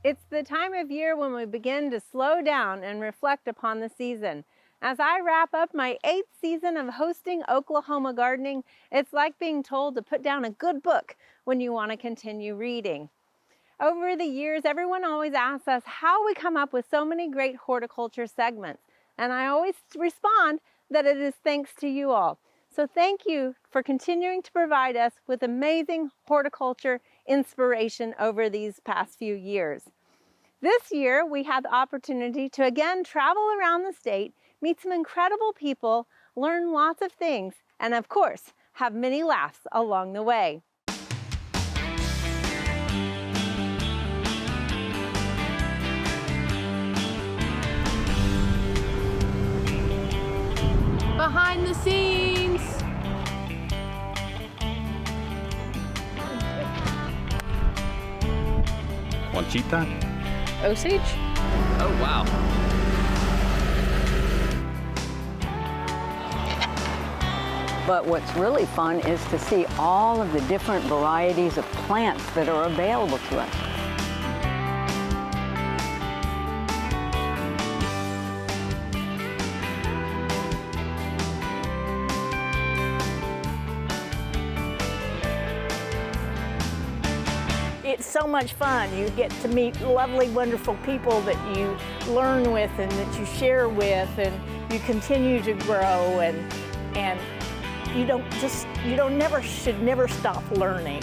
It's the time of year when we begin to slow down and reflect upon the season. As I wrap up my 8th season of hosting Oklahoma Gardening, it's like being told to put down a good book when you want to continue reading. Over the years, everyone always asks us how we come up with so many great horticulture segments, and I always respond that it is thanks to you all. So thank you for continuing to provide us with amazing horticulture inspiration over these past few years. This year, we had the opportunity to again travel around the state, meet some incredible people, learn lots of things, and of course, have many laughs along the way. Behind the scenes. Conchita? Osage? Oh, wow. But what's really fun is to see all of the different varieties of plants that are available to us. It's so much fun. You get to meet lovely, wonderful people that you learn with and that you share with, and you continue to grow, and should never stop learning.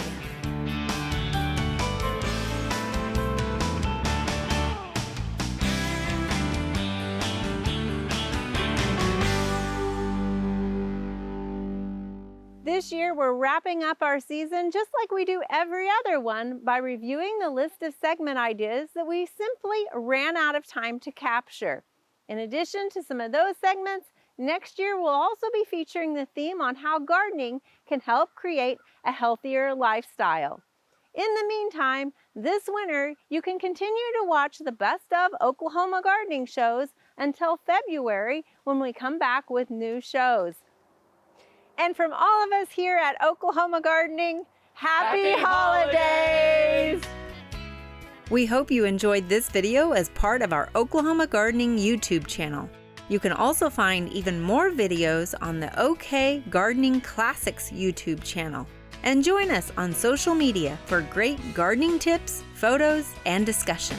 This year, we're wrapping up our season just like we do every other one by reviewing the list of segment ideas that we simply ran out of time to capture. In addition to some of those segments, next year we'll also be featuring the theme on how gardening can help create a healthier lifestyle. In the meantime, this winter, you can continue to watch the best of Oklahoma gardening shows until February when we come back with new shows. And from all of us here at Oklahoma Gardening, Happy Holidays! We hope you enjoyed this video as part of our Oklahoma Gardening YouTube channel. You can also find even more videos on the OK Gardening Classics YouTube channel. And join us on social media for great gardening tips, photos, and discussion.